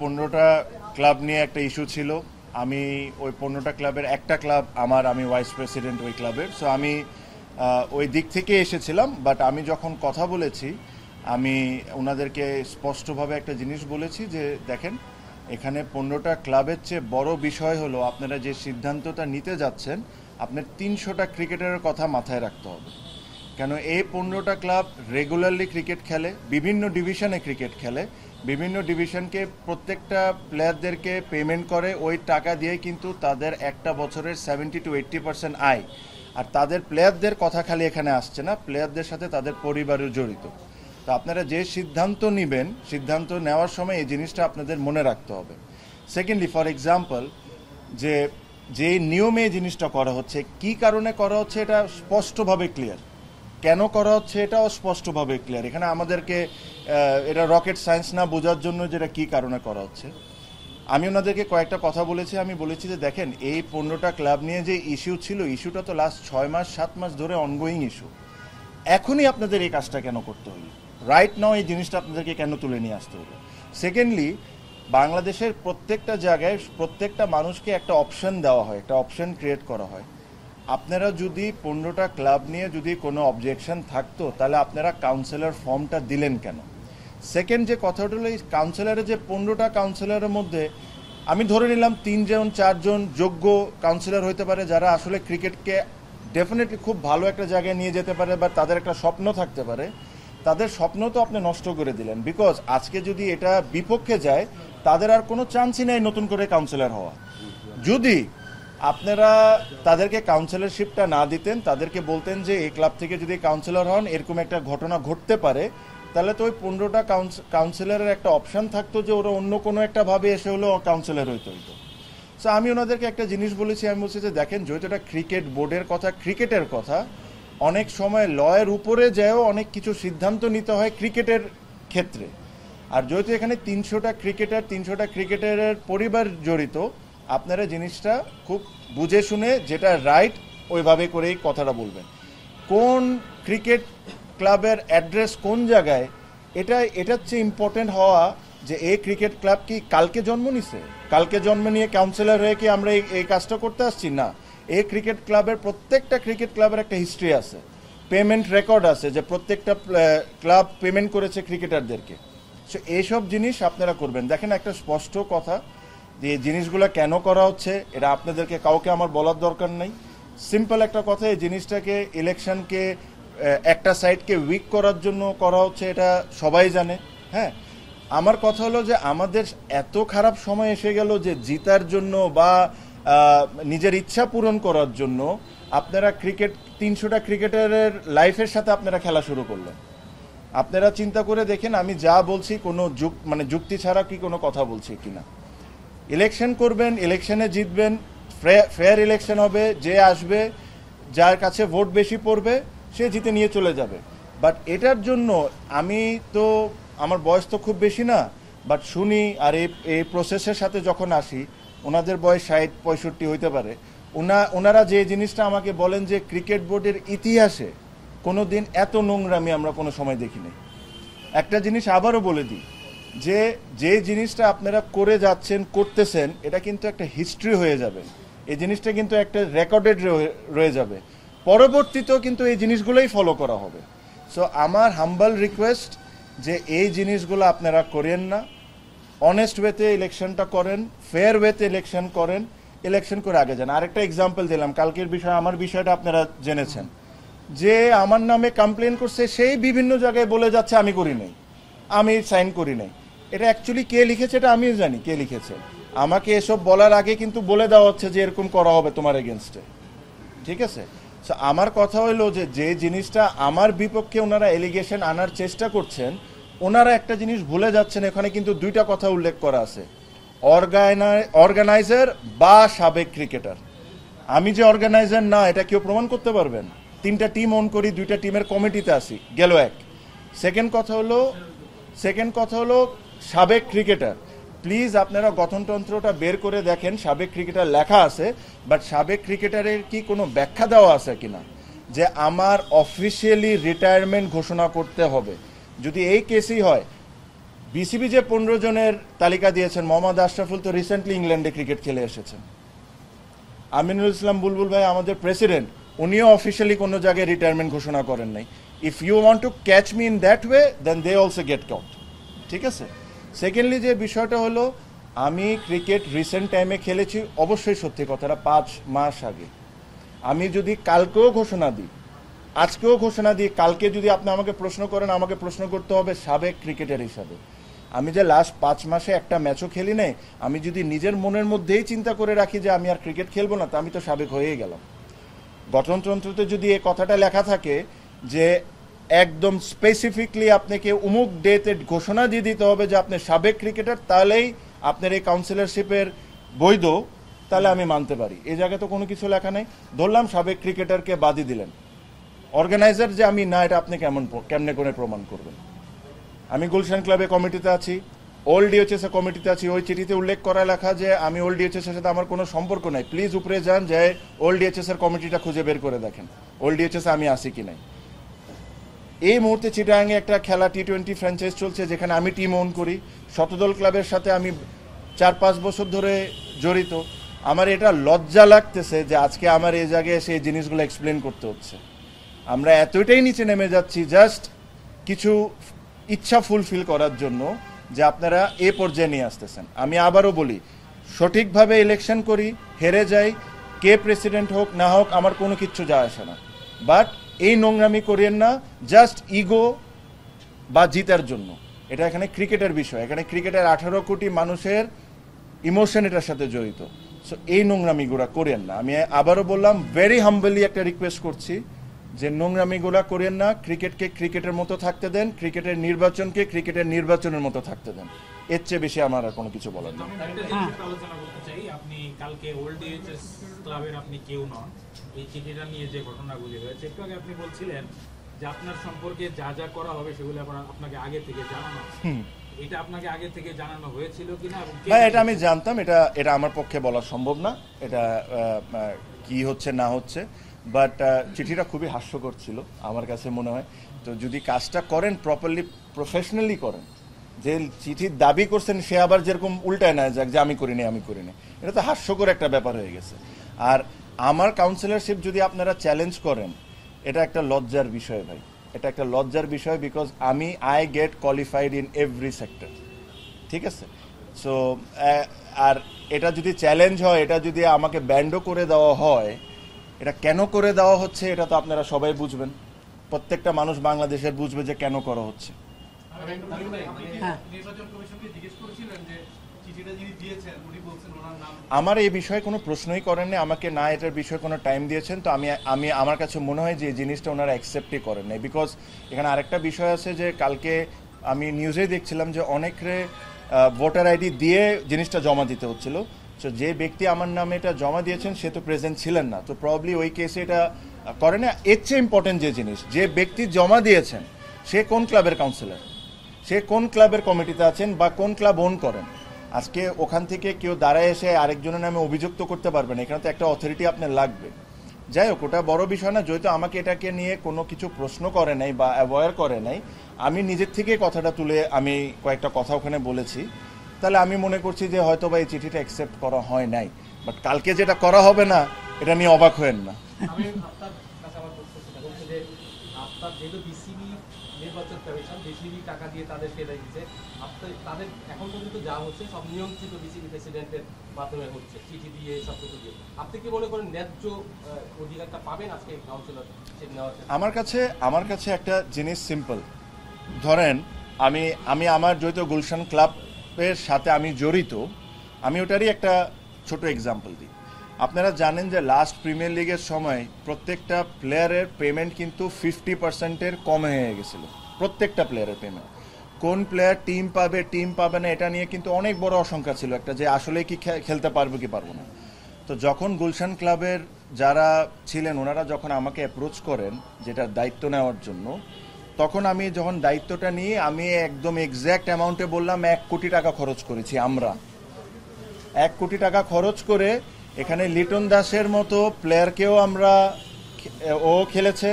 15টা club নিয়ে একটা issue ছিল। আমি ওই 15টা ক্লাবের একটা ক্লাব আমার, আমি ভাইস প্রেসিডেন্ট ওই ক্লাবের। সো আমি ওই দিক থেকে এসেছিলাম। বাট আমি যখন কথা বলেছি, আমি ওনাদেরকে স্পষ্টভাবে একটা জিনিস বলেছি যে দেখেন, এখানে 15টা ক্লাবের চেয়ে বড় বিষয় হলো আপনারা যে সিদ্ধান্তটা নিতে যাচ্ছেন, আপনার 300টা ক্রিকেটারের কথা মাথায় রাখতে হবে। কেন এই 15টা ক্লাব রেগুলারলি ক্রিকেট খেলে, বিভিন্ন ডিভিশনে ক্রিকেট খেলে, বিভিন্ন ডিভিশনকে প্রত্যেকটা প্লেয়ারদেরকে পেমেন্ট করে, ওই টাকা দিয়ে কিন্তু তাদের একটা বছরের 70 to 80% আয়। আর তাদের প্লেয়ারদের কথা খালি এখানে আসছে না, প্লেয়ারদের সাথে তাদের পরিবারও জড়িত। তো আপনারা যে সিদ্ধান্ত নেবেন, সিদ্ধান্ত নেওয়ার সময় এই জিনিসটা আপনাদের মনে রাখতে হবে। সেকেন্ডলি, ফর এক্সাম্পল, যে নিয়মে এই জিনিসটা করা হচ্ছে, কি কারণে করা হচ্ছে, এটা স্পষ্টভাবে ক্লিয়ার। কেন করা হচ্ছে এটাও স্পষ্টভাবে ক্লিয়ার। এখানে আমাদেরকে এটা রকেট সায়েন্স না বোঝার জন্য যেটা কি কারণে করা হচ্ছে। আমি ওনাদেরকে কয়েকটা কথা বলেছি। আমি বলেছি যে দেখেন, এই 15টা ক্লাব নিয়ে যে ইস্যু ছিল, ইস্যুটা তো লাস্ট 6 মাস 7 মাস ধরে অনগোয়িং ইস্যু। এখনই আপনাদের এই কাজটা কেন করতে হলো? রাইট নাও এই জিনিসটা আপনাদেরকে কেন তুলে নিয়ে আসতে হলো? সেকেন্ডলি, বাংলাদেশের প্রত্যেকটা জায়গায় প্রত্যেকটা মানুষকে একটা অপশন দেওয়া হয়, একটা অপশন ক্রিয়েট করা হয়। আপনারা যদি 15টা ক্লাব নিয়ে যদি কোনো অবজেকশন থাকতো, তাহলে আপনারা কাউন্সিলর ফর্মটা দিলেন কেন? সেকেন্ড যে কথাটা হলো, এই কাউন্সিলরের যে 15টা কাউন্সিলরের মধ্যে আমি ধরে নিলাম 3 জন 4 জন যোগ্য কাউন্সিলর হইতে পারে, যারা আসলে ক্রিকেটকে ডেফিনেটলি খুব ভালো একটা জায়গায় নিয়ে যেতে পারে, বা তাদের একটা স্বপ্ন থাকতে পারে। তাদের স্বপ্ন তো আপনি নষ্ট করে দিলেন, বিকজ আজকে যদি এটা বিপক্ষে যায়, তাদের আর কোনো চান্সই নেই নতুন করে কাউন্সিলর হওয়া। যদি আপনারা তাদেরকে কাউন্সিলরশিপটা না দিতেন, তাদেরকে বলতেন যে এই ক্লাব থেকে যদি কাউন্সিলর হন এরকম একটা ঘটনা ঘটতে পারে, তাহলে তো ওই 15টা কাউন্সিলরের একটা অপশন থাকতো যে ওরা অন্য কোনো একটা ভাবে এসে হলেও কাউন্সিলর হইতে হইতো। সো আমি ওনাদেরকে একটা জিনিস বলেছি, আমি বলছি যে দেখেন, যেহেতু এটা ক্রিকেট বোর্ডের কথা, ক্রিকেটের কথা, অনেক সময় লয়ের উপরে যেও অনেক কিছু সিদ্ধান্ত নিতে হয় ক্রিকেটের ক্ষেত্রে। আর যেহেতু এখানে 300টা ক্রিকেটারের পরিবার জড়িত, আপনারা জিনিসটা খুব বুঝে শুনে যেটা রাইট ওইভাবে করেই কথাটা বলবেন। কোন ক্রিকেট ক্লাবের অ্যাড্রেস কোন জায়গায়, এটার চেয়ে ইম্পর্টেন্ট হওয়া যে এই ক্রিকেট ক্লাব কি কালকে জন্ম নিছে, কালকে জন্ম নিয়ে কাউন্সিলর হয়ে কি আমরা এই কাজটা করতে আসছি? না। এই ক্রিকেট ক্লাবের প্রত্যেকটা ক্রিকেট ক্লাবের একটা হিস্ট্রি আছে, পেমেন্ট রেকর্ড আছে, যে প্রত্যেকটা ক্লাব পেমেন্ট করেছে ক্রিকেটারদেরকে। সো এইসব জিনিস আপনারা করবেন। দেখেন, একটা স্পষ্ট কথা যে এই জিনিসগুলো কেন করা হচ্ছে, এটা আপনাদেরকে কাউকে আমার বলার দরকার নেই। সিম্পল একটা কথা, এই জিনিসটাকে ইলেকশনকে একটা সাইডকে উইক করার জন্য করা হচ্ছে, এটা সবাই জানে। হ্যাঁ, আমার কথা হলো যে আমাদের এত খারাপ সময় এসে গেল যে জিতার জন্য বা নিজের ইচ্ছা পূরণ করার জন্য আপনারা 300টা ক্রিকেটারের লাইফের সাথে আপনারা খেলা শুরু করলেন। আপনারা চিন্তা করে দেখেন, আমি যা বলছি কোনো যুক্তি ছাড়া কি কোনো কথা বলছি কিনা। ইলেকশন করবেন, ইলেকশনে জিতবেন, ফেয়ার ইলেকশন হবে, যে আসবে, যার কাছে ভোট বেশি পড়বে সে জিতে নিয়ে চলে যাবে। বাট এটার জন্য আমার বয়স তো খুব বেশি না, বাট শুনি আর এই প্রসেসের সাথে যখন আসি, ওনাদের বয়স 60-65 হইতে পারে, ওনারা যে জিনিসটা আমাকে বলেন যে ক্রিকেট বোর্ডের ইতিহাসে কোনো দিন এত নোংরামি আমরা কোনো সময় দেখিনি। একটা জিনিস আবারও বলে দিই, যে জিনিসটা আপনারা করে যাচ্ছেন, করতেছেন, এটা কিন্তু একটা হিস্ট্রি হয়ে যাবে। এই জিনিসটা কিন্তু একটা রেকর্ডেড রয়ে যাবে, পরবর্তীতেও কিন্তু এই জিনিসগুলোই ফলো করা হবে। সো আমার হাম্বল রিকোয়েস্ট যে এই জিনিসগুলো আপনারা করেন না, অনেস্ট ওয়েতে ইলেকশনটা করেন, ফেয়ার ওয়েতে ইলেকশন করেন, ইলেকশন করে আগে যান। আরেকটা এক্সাম্পল দিলাম, কালকের বিষয়, আমার বিষয়টা আপনারা জেনেছেন, যে আমার নামে কমপ্লেন করছে, সেই বিভিন্ন জায়গায় বলে যাচ্ছে আমি করি নাই, আমি সাইন করি নাই। এটা অ্যাকচুয়ালি কে লিখেছে এটা আমিও জানি কে লিখেছে। আমাকে এসব বলার আগে কিন্তু বলে দেওয়া হচ্ছে যে এরকম করা হবে তোমার এগেনস্টে। ঠিক আছে? সো আমার কথা হলো যে জিনিসটা আমার বিপক্ষে ওনারা এলিগেশন আনার চেষ্টা করছেন, ওনারা একটা জিনিস ভুলে যাচ্ছেন। এখানে কিন্তু 2টা কথা উল্লেখ করা আছে, অর্গানাইজার বা সাবেক ক্রিকেটার। আমি যে অর্গানাইজার না, এটা কেউ প্রমাণ করতে পারবেন? 3টা টিম অন করি, 2টা টিমের কমিটিতে আসি, গেল এক। সেকেন্ড কথা হলো সাবেক ক্রিকেটার। প্লিজ আপনারা গঠনতন্ত্রটা বের করে দেখেন, সাবেক ক্রিকেটার লেখা আছে, বাট সাবেক ক্রিকেটারের কি কোনো ব্যাখ্যা দেওয়া আছে কিনা, যে আমার অফিসিয়ালি রিটায়ারমেন্ট ঘোষণা করতে হবে। যদি এই কেসই হয়, বিসিবি যে 15 জনের তালিকা দিয়েছেন, মোহাম্মদ আশরাফুল তো রিসেন্টলি ইংল্যান্ডে ক্রিকেট খেলে এসেছেন। আমিনুল ইসলাম বুলবুল ভাই আমাদের প্রেসিডেন্ট, উনিও অফিসিয়ালি কোনো জায়গায় রিটায়ারমেন্ট ঘোষণা করেন নাই। If you want to catch me in that way then they also get caught, ঠিক আছে। সেকেন্ডলি যে বিষয়টা হলো, আমি ক্রিকেট রিসেন্ট টাইমে খেলেছি, অবশ্যই সত্যি কথাটা 5 মাস আগে। আমি যদি কালকেও ঘোষণা দিই, আজকেও ঘোষণা দিই, কালকে যদি আপনি আমাকে প্রশ্ন করেন, আমাকে প্রশ্ন করতে হবে সাবেক ক্রিকেটার হিসাবে। আমি যে লাস্ট 5 মাসে একটা ম্যাচও খেলি নাই, আমি যদি নিজের মনের মধ্যেই চিন্তা করে রাখি যে আমি আর ক্রিকেট খেলবো না, তা আমি তো সাবেক হয়েই গেলাম। গঠনতন্ত্রতে যদি এই কথাটা লেখা থাকে যে একদম স্পেসিফিকলি আপনাকে অমুক ডেতে ঘোষণা দিয়ে দিতে হবে যে আপনি সাবেক ক্রিকেটার, তাহলেই আপনার এই কাউন্সিলরশিপের বৈধ, তাহলে আমি মানতে পারি। এই জায়গায় তো কোনো কিছু লেখা নেই। ধরলাম সাবেক ক্রিকেটারকে বাদই দিলেন, অর্গানাইজার যে আমি না, এটা আপনি কেমনে করে প্রমাণ করবেন? আমি গুলশান ক্লাবে কমিটিতে আছি, ওল্ড ডিএচএস এর কমিটিতে আছি। ওই চিঠিতে উল্লেখ করা লেখা যে আমি ওল্ড ডিএচএস এর সাথে আমার কোনো সম্পর্ক নাই। প্লিজ উপরে যান, যে ওল্ড ডিএচএস এর কমিটিটা খুঁজে বের করে দেখেন ওল্ড ডিএচএস আমি আসি কি নাই। এই মুহূর্তে চিটাগাংয়ে একটা খেলা T20 ফ্র্যাঞ্চাইজ চলছে, যেখানে আমি টিম ওন করি। শতদল ক্লাবের সাথে আমি 4-5 বছর ধরে জড়িত। আমার এটা লজ্জা লাগতেছে যে আজকে আমার এই জায়গায় এসে এই জিনিসগুলো এক্সপ্লেন করতে হচ্ছে। আমরা এতটাই নিচে নেমে যাচ্ছি জাস্ট কিছু ইচ্ছা ফুলফিল করার জন্য, যে আপনারা এ পর্যায়ে নিয়ে আসতেছেন। আমি আবারও বলি, সঠিকভাবে ইলেকশন করি, হেরে যাই, কে প্রেসিডেন্ট হোক না হোক আমার কোনো কিচ্ছু যায় আসে না, বাট এই নোংরামি করেন না জাস্ট ইগো বা জিতার জন্য। এটা এখানে ক্রিকেটের বিষয়, এখানে ক্রিকেটের 18 কোটি মানুষের ইমোশন এটার সাথে জড়িত। সো এই নোংরামিগুলা করেন না। আমি আবারও বললাম, ভেরি হাম্বলি একটা রিকোয়েস্ট করছি যে নোংরামিগুলা করেন না। ক্রিকেটকে ক্রিকেটের মতো থাকতে দেন, ক্রিকেটের নির্বাচনকে ক্রিকেটের নির্বাচনের মতো থাকতে দেন। এর চেয়ে বেশি আমার আর কোনো কিছু বলার নেই। আলোচনা করতে চাই, আপনি কালকে ওল্ড ডিএচএস ক্লাবের আপনি কেউ নন, এই চিঠিটা নিয়ে যে ঘটনাগুলি হয়েছে, একটু আগে আপনি বলছিলেন যে আপনার সম্পর্কে যা যা করা হবে সেগুলো আপনাকে আগে থেকে জানানো, এটা আপনাকে আগে থেকে জানানো হয়েছিল কিনা? হ্যাঁ, এটা আমি জানতাম। এটা আমার পক্ষে বলা সম্ভব না, এটা কি হচ্ছে না হচ্ছে, বাট চিঠিটা খুবই হাস্যকর ছিল আমার কাছে মনে হয়। তো যদি কাজটা করেন প্রপারলি, প্রফেশনালি করেন, যে চিঠির দাবি করছেন সে আবার যেরকম উল্টায় না যাক যে আমি করিনি, এটা তো হাস্যকর একটা ব্যাপার হয়ে গেছে। আর আমার কাউন্সিলরশিপ যদি আপনারা চ্যালেঞ্জ করেন, এটা একটা লজ্জার বিষয় ভাই, এটা একটা লজ্জার বিষয়, because I get qualified in every sector, ঠিক আছে। সো আর এটা যদি চ্যালেঞ্জ হয়, এটা যদি আমাকে ব্যান্ডও করে দেওয়া হয়, এটা কেন করে দেওয়া হচ্ছে এটা তো আপনারা সবাই বুঝবেন, প্রত্যেকটা মানুষ বাংলাদেশের বুঝবে যে কেন করা হচ্ছে। আমার এই বিষয়ে কোনো প্রশ্নই করেননি আমাকে, না এটার বিষয়ে কোনো টাইম দিয়েছেন। তো আমি আমার কাছে মনে হয় যে এই জিনিসটা ওনারা অ্যাকসেপ্টই করেন নাই, বিকজ এখানে আরেকটা বিষয় আছে যে কালকে আমি নিউজেই দেখছিলাম যে অনেকে ভোটার আইডি দিয়ে জিনিসটা জমা দিতে হচ্ছিল। তো যে ব্যক্তি আমার নামে এটা জমা দিয়েছেন সে তো প্রেজেন্ট ছিলেন না, তো প্রবলি ওই কেসে এটা করে না। এর চেয়ে ইম্পর্টেন্ট যে জিনিস, যে ব্যক্তি জমা দিয়েছেন সে কোন ক্লাবের কাউন্সিলর, সে কোন ক্লাবের কমিটিতে আছেন বা কোন ক্লাব ওন করেন। আজকে ওখান থেকে কেউ দাঁড়ায় এসে আরেকজনের নামে অভিযুক্ত করতে পারবেন, এখানে তো একটা অথরিটি আপনার লাগবে। যাই হোক, ওটা বড় বিষয় না। যেহেতু আমাকে এটাকে নিয়ে কোনো কিছু প্রশ্ন করে নাই বা অ্যাভয়েড করে নাই, আমি নিজের থেকে কথাটা তুলে আমি কয়েকটা কথা ওখানে বলেছি, তাহলে আমি মনে করছি যে হয়তো বা এই চিঠিটা অ্যাকসেপ্ট করা হয় নাই। বাট কালকে যেটা করা হবে না, এটা নিয়ে অবাক হয়েন না। নির্বাচন কমিশন বিসিবি টাকা দিয়ে তাদেরকে দিচ্ছে, তাদের এখন পর্যন্ত যা হচ্ছে সব নিয়ন্ত্রিত বিসিবি প্রেসিডেন্টের মাধ্যমে হচ্ছে, চিঠি দিয়ে সব কিছু দিয়ে। আপনি কি মনে করেন ন্যায্য অধিকারটা পাবেন আজকে কাউন্সিলরশিপ নেওয়ার? আমার কাছে একটা জিনিস সিম্পল, ধরেন আমি আমার যেহেতু গুলশান ক্লাবের সাথে আমি জড়িত, আমি ওটারই একটা ছোট এক্সাম্পল দিই। আপনারা জানেন যে লাস্ট প্রিমিয়ার লিগের সময় প্রত্যেকটা প্লেয়ারের পেমেন্ট কিন্তু 50%-এর কমে হয়ে গেছিল, প্রত্যেকটা প্লেয়ারের পেমেন্ট। কোন প্লেয়ার টিম পাবে না, এটা নিয়ে কিন্তু অনেক বড় আশঙ্কা ছিল একটা, যে আসলে কি খেলতে পারবো কি পারবো না। তো যখন গুলশান ক্লাবের যারা ছিলেন ওনারা যখন আমাকে অ্যাপ্রোচ করেন যেটার দায়িত্ব নেওয়ার জন্য, তখন আমি যখন দায়িত্বটা নিয়ে আমি একদম এক্স্যাক্ট অ্যামাউন্টে বললাম 1 কোটি টাকা খরচ করেছি আমরা। 1 কোটি টাকা খরচ করে এখানে লিটন দাসের মতো প্লেয়ারকেও ও খেলেছে,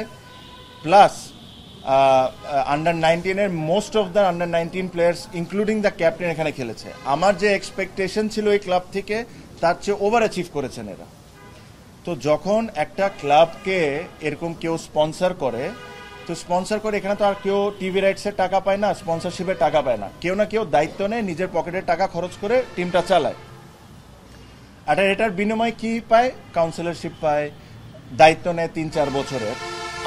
প্লাস আন্ডার 19-এর most of the under 19 players including the captain এখানে খেলেছে। আমার যে এক্সপেকটেশন ছিল এই ক্লাব থেকে তার চেয়ে ওভার অ্যাচিভ করেছেন এরা। তো যখন একটা ক্লাবকে এরকম কেউ স্পন্সর করে, তো স্পন্সর করে এখানে তো আর কেউ টিভি রাইটসের টাকা পায় না, স্পন্সরশিপের টাকা পায় না, কেউ না কেউ দায়িত্ব নেয়, নিজের পকেটের টাকা খরচ করে টিমটা চালায়। আর এটার বিনিময়ে কি পায়? কাউন্সিলরশিপ পায়, দায়িত্ব নেয় 3-4 বছরের।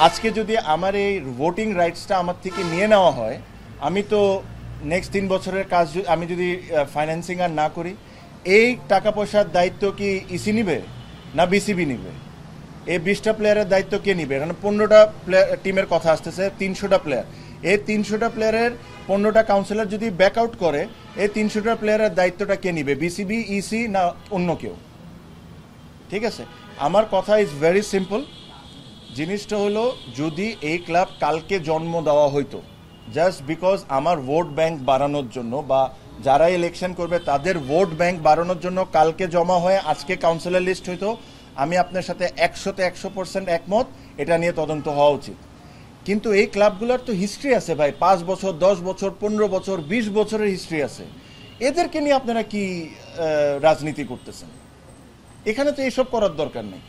আজকে যদি আমার এই ভোটিং রাইটসটা আমার থেকে নিয়ে নেওয়া হয়, আমি তো নেক্সট 3 বছরের কাজ আমি যদি ফাইন্যান্সিং আর না করি, এই টাকা পয়সার দায়িত্ব কি ইসি নিবে না বিসিবি নিবে? এই 20টা প্লেয়ারের দায়িত্ব কে নিবে? এখানে 15টা টিমের কথা আসতেছে, 300টা প্লেয়ার। এই 300টা প্লেয়ারের 15টা কাউন্সিলর যদি ব্যাক আউট করে, এই 300টা প্লেয়ারের দায়িত্বটা কে নিবে? বিসিবি, ইসি না অন্য কেউ? ঠিক আছে, আমার কথা ইজ ভেরি সিম্পল। জিনিসটা হলো, যদি এই ক্লাব কালকে জন্ম দেওয়া হইতো জাস্ট বিকজ আমার ভোট ব্যাংক বাড়ানোর জন্য, বা যারা ইলেকশন করবে তাদের ভোট ব্যাংক বাড়ানোর জন্য কালকে জমা হয়ে আজকে কাউন্সিলর লিস্ট হইতো, আমি আপনার সাথে 100% একমত, এটা নিয়ে তদন্ত হওয়া উচিত। কিন্তু এই ক্লাবগুলোর তো হিস্ট্রি আছে ভাই, 5 বছর, 10 বছর, 15 বছর, 20 বছরের হিস্ট্রি আছে। এদেরকে নিয়ে আপনারা কি রাজনীতি করতেছেন? এখানে তো এইসব করার দরকার নেই।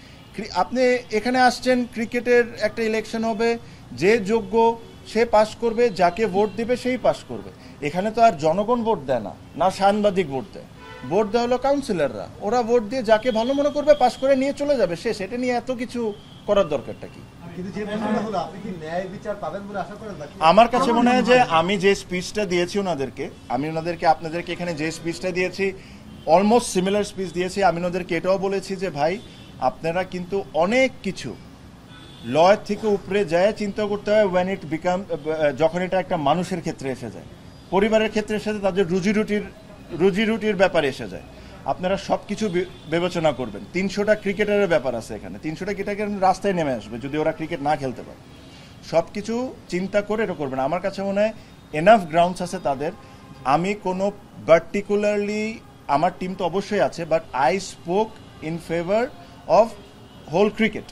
আপনি এখানে আসছেন, ক্রিকেটের একটা ইলেকশন হবে, যে যোগ্য সে পাস করবে, যাকে ভোট দিবে সেই পাস করবে। এখানে তো আর জনগণ ভোট দেয় না, না সাংবাদিক ভোট দেয়, ভোট দেওয়া হলো কাউন্সিলররা। ওরা ভোট দিয়ে যাকে ভালো মনে করবে পাস করে নিয়ে চলে যাবে, শেষ। এটা নিয়ে এত কিছু করার দরকারটা কি? আমার কাছে মনে হয় যে আমি যে স্পিচটা দিয়েছি ওনাদেরকে, আপনাদেরকে এখানে যে স্পিচটা দিয়েছি, অলমোস্ট সিমিলার স্পিচ দিয়েছি। আমি ওদেরকে এটাও বলেছি যে ভাই, আপনারা কিন্তু অনেক কিছু লয়ের থেকে উপরে যায় চিন্তা করতে হয় ওয়েন ইট বিকাম, যখন এটা একটা মানুষের ক্ষেত্রে এসে যায়, পরিবারের ক্ষেত্রে এসে যায়, তাদের রুজি রুটির ব্যাপারে এসে যায়। আপনারা সব কিছু বিবেচনা করবেন। 300টা ক্রিকেটারের ব্যাপার আছে এখানে, 300টা ক্রিকেটার রাস্তায় নেমে আসবে যদি ওরা ক্রিকেট না খেলতে পারে। সব কিছু চিন্তা করে এটা করবেন। আমার কাছে মনে হয় এনাফ গ্রাউন্ডস আছে তাদের। আমি কোনো পার্টিকুলারলি, আমার টিম তো অবশ্যই আছে, but I spoke in favour of whole cricket.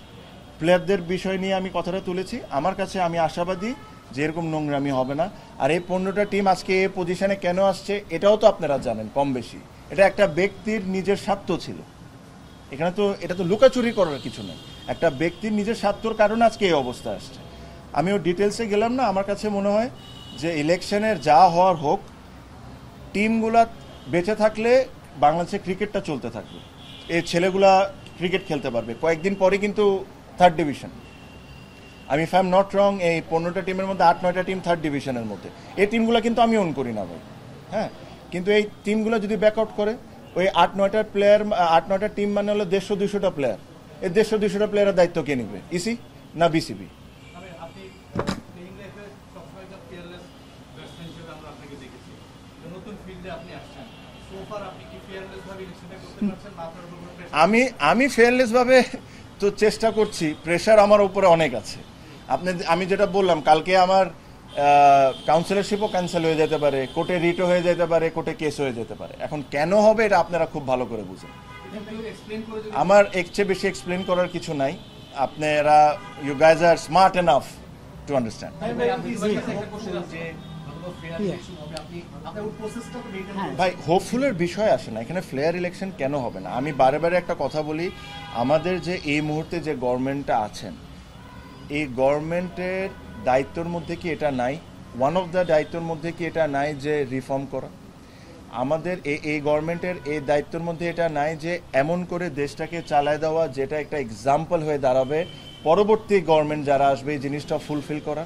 প্লেয়ারদের বিষয় নিয়ে আমি কথাটা তুলেছি। আমার কাছে, আমি আশাবাদী যে এরকম নোংরামি হবে না। আর এই 15টা টিম আজকে এই পজিশনে কেন আসছে এটাও তো আপনারা জানেন কম বেশি। এটা একটা ব্যক্তির নিজের স্বার্থ ছিল এখানে, তো এটা তো লুকাচুরি করার কিছু নেই। একটা ব্যক্তির নিজের স্বার্থর কারণে আজকে এই অবস্থা আসছে। আমিও ডিটেলসে গেলাম না। আমার কাছে মনে হয় যে ইলেকশনের যা হওয়ার হোক, টিমগুলা বেঁচে থাকলে বাংলাদেশে ক্রিকেটটা চলতে থাকবে, এই ছেলেগুলা ক্রিকেট খেলতে পারবে। কয়েকদিন পরে কিন্তু 3rd ডিভিশন, আমি if I am not wrong, এই 15টা টিমের মধ্যে 8-9টা টিম 3rd ডিভিশনের মধ্যে। এই টিমগুলো কিন্তু আমি অন করি না ভাই, হ্যাঁ। কিন্তু এই টিমগুলো যদি ব্যাকআউট করে, ওই 8-9টা প্লেয়ার, 8-9টা টিম মানে হলো 150-200টা প্লেয়ার। এই 150-200টা প্লেয়ারের দায়িত্ব কে নেবে? ইসি না বিসিবি? আমি ফেয়ারলেস ভাবে তো চেষ্টা করছি, প্রেশার আমার উপরে অনেক আছে। আমি যেটা বললাম, কালকে আমার কাউন্সিলরশিপও ক্যান্সেল হয়ে যেতে পারে, কোর্টে রিটও হয়ে যেতে পারে, কোর্টে কেস হয়ে যেতে পারে। এখন কেন হবে এটা আপনারা খুব ভালো করে বুঝেন। আমার এর চেয়ে বেশি এক্সপ্লেন করার কিছু নাই। আপনারা, you guys are smart enough to understand. ভাই, হোপফুলের বিষয় আসে না এখানে। ফেয়ার ইলেকশন কেন হবে না? আমি বারে বারে একটা কথা বলি, আমাদের যে এই মুহূর্তে যে গভর্নমেন্টটা আছেন, এই গভর্নমেন্টের দায়িত্বের মধ্যে কি এটা নাই? ওয়ান অফ দ্য দায়িত্বের মধ্যে কি এটা নাই যে রিফর্ম করা? আমাদের এই গভর্নমেন্টের এই দায়িত্বের মধ্যে এটা নাই যে এমন করে দেশটাকে চালায় দেওয়া যেটা একটা এক্সাম্পল হয়ে দাঁড়াবে পরবর্তী গভর্নমেন্ট যারা আসবে এই জিনিসটা ফুলফিল করা?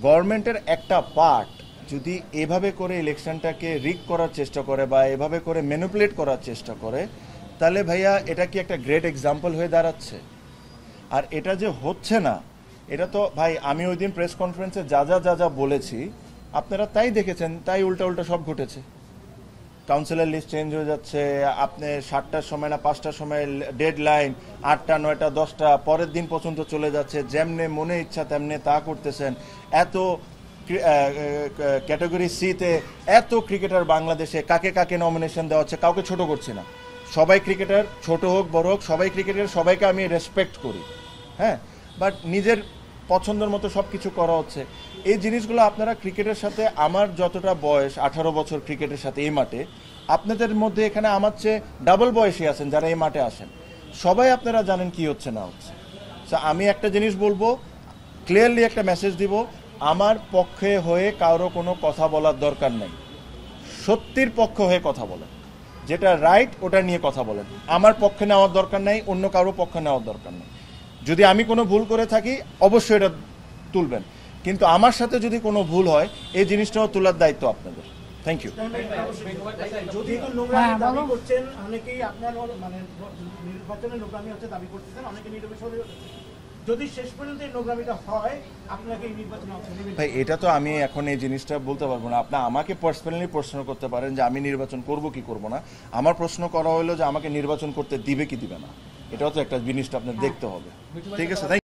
গভর্নমেন্টের একটা পার্ট যদি এভাবে করে ইলেকশনটাকে রিগ করার চেষ্টা করে বা এভাবে করে ম্যানিপুলেট করার চেষ্টা করে, তাহলে ভাইয়া এটা কি একটা গ্রেট এক্সাম্পল হয়ে দাঁড়াচ্ছে? আর এটা যে হচ্ছে না, এটা তো ভাই, আমি ওই দিন প্রেস কনফারেন্সে যা যা বলেছি আপনারা তাই দেখেছেন, তাই উল্টা সব ঘটেছে। কাউন্সিলর লিস্ট চেঞ্জ হয়ে যাচ্ছে, আপনি 7টার সময় না 5টার সময় ডেড লাইন, 8টা 9টা 10টা পরের দিন পর্যন্ত চলে যাচ্ছে, যেমনে মনে ইচ্ছা তেমনি তা করতেছেন। এত ক্যাটাগরি সিতে এত ক্রিকেটার বাংলাদেশে, কাকে নমিনেশন দেওয়া হচ্ছে, কাউকে ছোট করছি না, সবাই ক্রিকেটার, ছোট হোক বড় হোক, সবাই ক্রিকেটার, সবাইকে আমি রেসপেক্ট করি, হ্যাঁ। বাট নিজের পছন্দের মতো সব কিছু করা হচ্ছে। এই জিনিসগুলো আপনারা ক্রিকেটের সাথে, আমার যতটা বয়স 18 বছর ক্রিকেটের সাথে এই মাঠে, আপনাদের মধ্যে এখানে আমার চেয়ে ডাবল বয়সী আছেন যারা এই মাঠে আসেন, সবাই আপনারা জানেন কি হচ্ছে না হচ্ছে। সো আমি একটা জিনিস বলবো, ক্লিয়ারলি একটা মেসেজ দিব, আমার পক্ষে হয়ে কারো কোনো কথা বলার দরকার নেই। সত্যির পক্ষ হয়ে কথা বলেন, যেটা রাইট ওটা নিয়ে কথা বলেন। আমার পক্ষে নেওয়ার দরকার নেই, অন্য কারো পক্ষে নেওয়ার দরকার নেই। যদি আমি কোনো ভুল করে থাকি অবশ্যই এটা তুলবেন, কিন্তু আমার সাথে যদি কোনো ভুল হয় এই জিনিসটাও তোলার দায়িত্ব আপনাদের। Thank you. যদি নোংরামি দাবি করছেন অনেকেই, আপনার মানে নির্বাচনে নোংরামি হচ্ছে দাবি করতেছেন, অনেকে নির্বাচন, যদি শেষ পর্যন্ত এই নোংরামিটা হয় আপনাকে এই নির্বাচনে অংশ নেবেন? ভাই এটা তো আমি এখন এই জিনিসটা বলতে পারবো না। আপনি আমাকে পার্সোনালি প্রশ্ন করতে পারেন যে আমি নির্বাচন করব কি করব না। আমার প্রশ্ন করা হলো যে আমাকে নির্বাচন করতে দিবে কি দিবে না, এটাও তো একটা জিনিসটা আপনার দেখতে হবে। ঠিক আছে।